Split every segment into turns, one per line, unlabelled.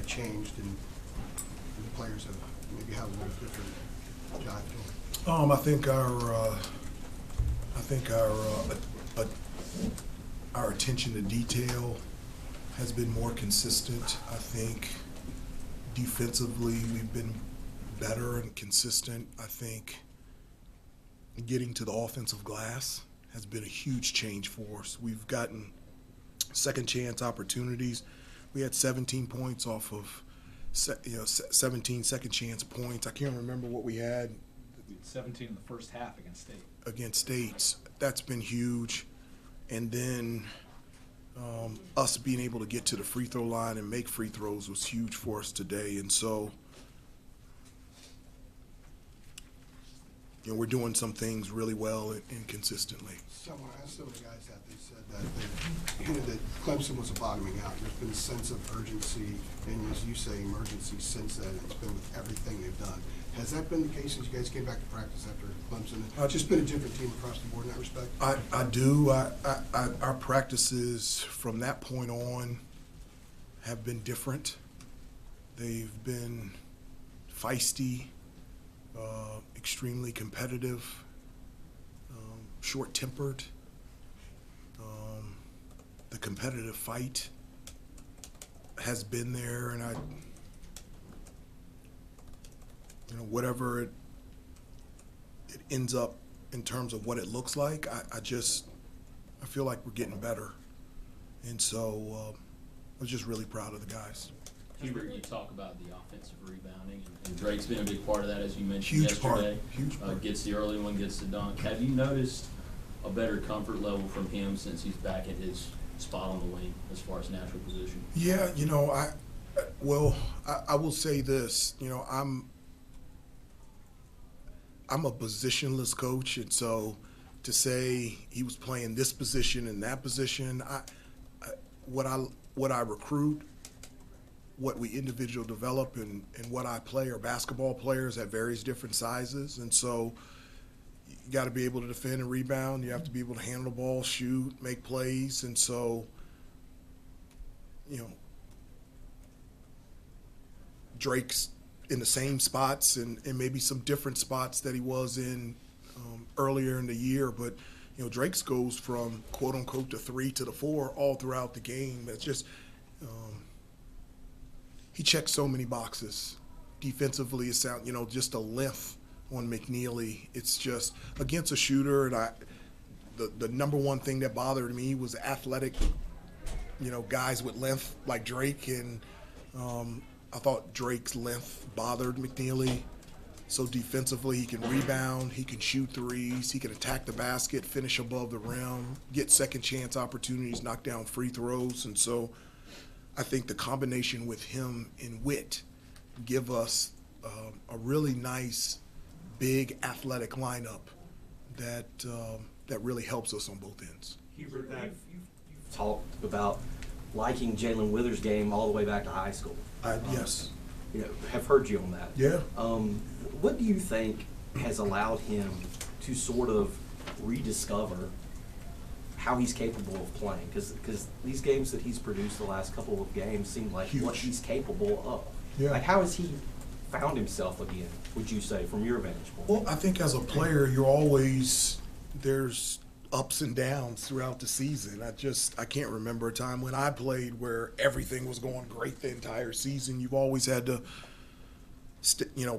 that changed and the players have maybe had a little different jive to them?
I think our attention to detail has been more consistent. I think defensively we've been better and consistent. I think getting to the offensive glass has been a huge change for us. We've gotten second chance opportunities. We had 17 points off of 17 second chance points. I can't remember what we had.
17 in the first half against State.
Against States. That's been huge. And then us being able to get to the free throw line and make free throws was huge for us today. And so, we're doing some things really well and consistently.
Someone asked some of the guys that they said that they hinted that Clemson was a bottoming out. There's been a sense of urgency, and as you say, emergency since then. It's been with everything they've done. Has that been the case since you guys came back to practice after Clemson? It's just been a different team across the board in that respect?
I do. Our practices from that point on have been different. They've been feisty, extremely competitive, short-tempered. The competitive fight has been there, and whatever it ends up in terms of what it looks like, I feel like we're getting better. And so I'm just really proud of the guys.
Hubert, you talk about the offensive rebounding, and Drake's been a big part of that, as you mentioned yesterday.
Huge part.
Gets the early one, gets the dunk. Have you noticed a better comfort level from him since he's back at his spot on the wing as far as natural position?
Yeah, I will say this. I'm a positionless coach, and so to say he was playing this position and that position, what I recruit, what we individual develop, and what I play are basketball players at various different sizes, and so you got to be able to defend and rebound. You have to be able to handle the ball, shoot, make plays, and so Drake's in the same spots and maybe some different spots that he was in earlier in the year. But, Drake's goes from quote-unquote the 3 to the 4 all throughout the game. It's just he checks so many boxes. Defensively, it's out, just a length on McNeely. It's just against a shooter, and the number one thing that bothered me was athletic, guys with length like Drake, and I thought Drake's length bothered McNeely. So defensively, he can rebound, he can shoot threes, he can attack the basket, finish above the rim, get second chance opportunities, knock down free throws. And so I think the combination with him and Witt give us a really nice, big athletic lineup that really helps us on both ends.
Hubert, you've talked about liking Jaylen Withers' game all the way back to high school.
Yes.
Have heard you on that.
Yeah.
What do you think has allowed him to sort of rediscover how he's capable of playing? Because these games that he's produced the last couple of games seem like
Huge.
what he's capable of.
Yeah.
Like, how has he found himself again, would you say, from your vantage point?
Well, I think as a player, there's ups and downs throughout the season. I can't remember a time when I played where everything was going great the entire season. You've always had to,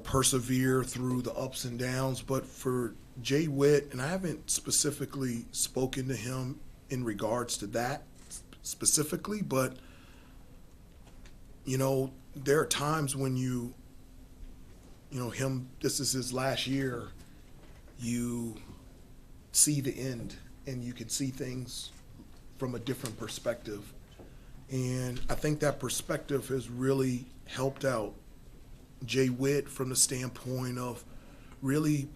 persevere through the ups and downs. But for Jay Witt, and I haven't specifically spoken to him in regards to that specifically, but, there are times when this is his last year, you see the end and you can see things from a different perspective. And I think that perspective has really helped out Jay Witt from the standpoint of really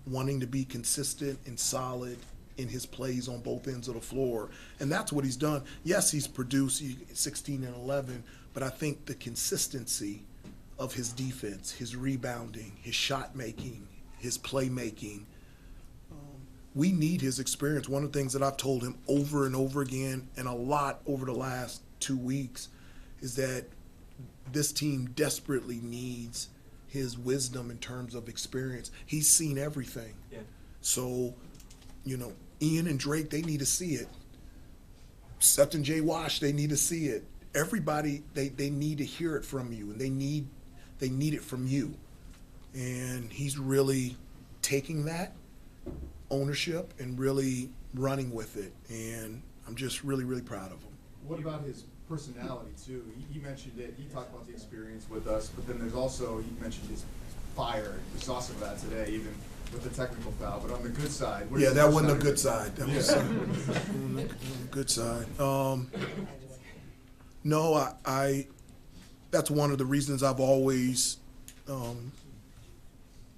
wanting to be consistent and solid in his plays on both ends of the floor. And that's what he's done. Yes, he's produced 16 and 11, but I think the consistency of his defense, his rebounding, his shot making, his playmaking, we need his experience. One of the things that I've told him over and over again, and a lot over the last 2 weeks, is that this team desperately needs his wisdom in terms of experience. He's seen everything.
Yeah.
So, Ian and Drake, they need to see it. Seth and Jay Wash, they need to see it. Everybody, they need to hear it from you, and they need it from you. And he's really taking that ownership and really running with it. And I'm just really, really proud of him.
What about his personality too? He mentioned it. He talked about the experience with us, but then there's also, he mentioned his fire. We saw some of that today, even with the technical foul. But on the good side,
Yeah, that wasn't a good side. That was
Yeah.
good side. No, I that's one of the reasons I've always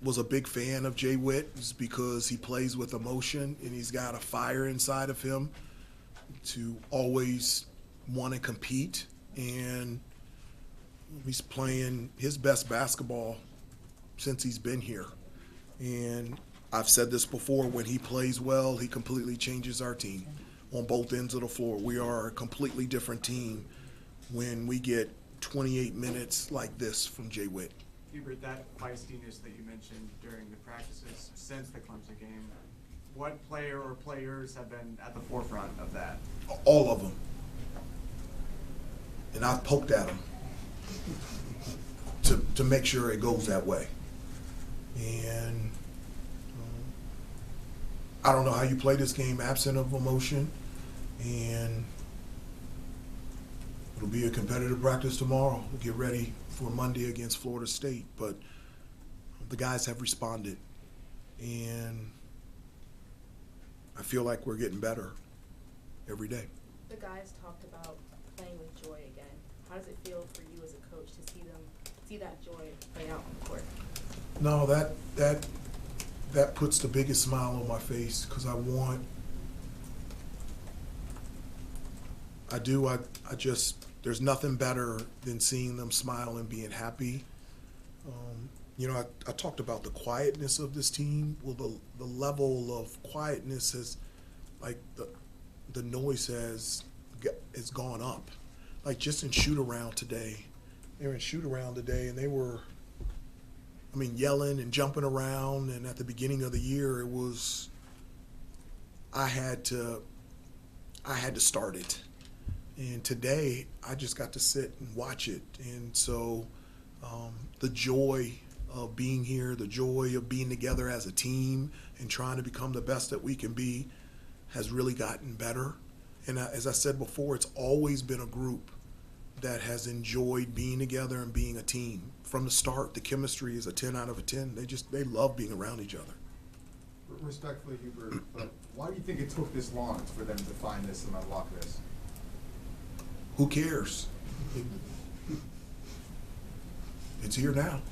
was a big fan of Jay Witt, is because he plays with emotion and he's got a fire inside of him to always want to compete, and he's playing his best basketball since he's been here. And I've said this before, when he plays well, he completely changes our team on both ends of the floor. We are a completely different team when we get 28 minutes like this from Jay Witt.
Hubert, that feistiness that you mentioned during the practices since the Clemson game, what player or players have been at the forefront of that?
All of them. And I've poked at them to make sure it goes that way. And I don't know how you play this game absent of emotion. And it'll be a competitive practice tomorrow. We'll get ready for Monday against Florida State. But the guys have responded. And I feel like we're getting better every day.
The guys talked about playing with joy again. How does it feel for you as a coach to see that joy play out on the court?
No, that puts the biggest smile on my face, because there's nothing better than seeing them smile and being happy. I talked about the quietness of this team. Well, the level of quietness has, like, the noise has gone up. Like, just in shoot-around today. They were in shoot-around today, and they were, yelling and jumping around. And at the beginning of the year, it was, I had to start it. And today, I just got to sit and watch it. And so the joy of being here, the joy of being together as a team and trying to become the best that we can be has really gotten better. And as I said before, it's always been a group that has enjoyed being together and being a team. From the start, the chemistry is a 10 out of a 10. They love being around each other.
Respectfully, Hubert, but why do you think it took this long for them to find this and unlock this?
Who cares? It's here now.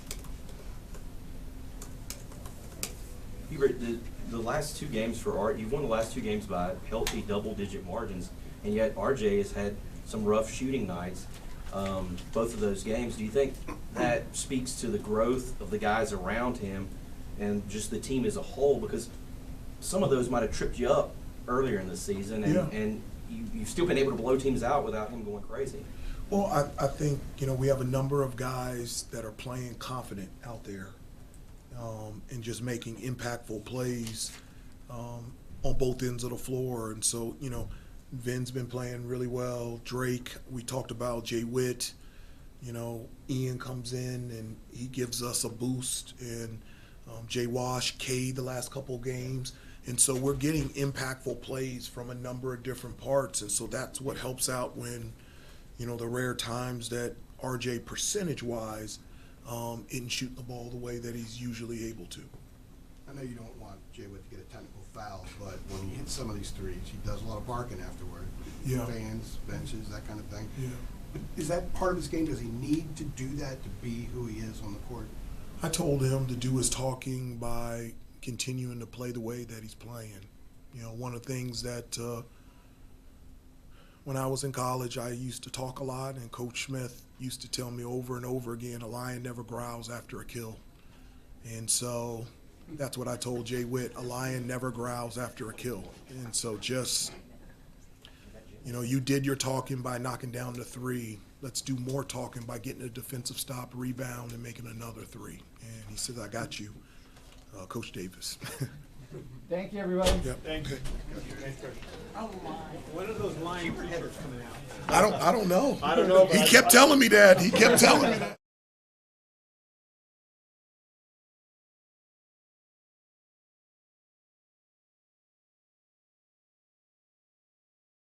Hubert, the last two games for Art, you've won the last two games by healthy double-digit margins, and yet RJ has had some rough shooting nights, both of those games. Do you think that speaks to the growth of the guys around him and just the team as a whole? Because some of those might have tripped you up earlier in the season, and you've still been able to blow teams out without him going crazy.
Well, I think, we have a number of guys that are playing confident out there and just making impactful plays on both ends of the floor. And so, Vin's been playing really well. Drake, we talked about Jay Witt. Ian comes in and he gives us a boost. And Jay Wash, K the last couple of games. And so we're getting impactful plays from a number of different parts. And so that's what helps out when, the rare times that RJ percentage-wise isn't shooting the ball the way that he's usually able to.
I know you don't want Jay Witt to get a technical foul, but when he hits some of these threes, he does a lot of barking afterward.
Yeah.
Fans, benches, that kind of thing.
Yeah.
Is that part of his game? Does he need to do that to be who he is on the court?
I told him to do his talking by continuing to play the way that he's playing. One of the things that when I was in college, I used to talk a lot, and Coach Smith used to tell me over and over again, a lion never growls after a kill. And so that's what I told Jay Witt, a lion never growls after a kill. And so just You know, you did your talking by knocking down the three. Let's do more talking by getting a defensive stop, rebound, and making another three. And he said, I got you, Coach Davis.
Thank you, everybody.
Yep.
Thank you.
When are those line t-shirts coming out?
I don't know.
I don't know, but
He kept telling me that.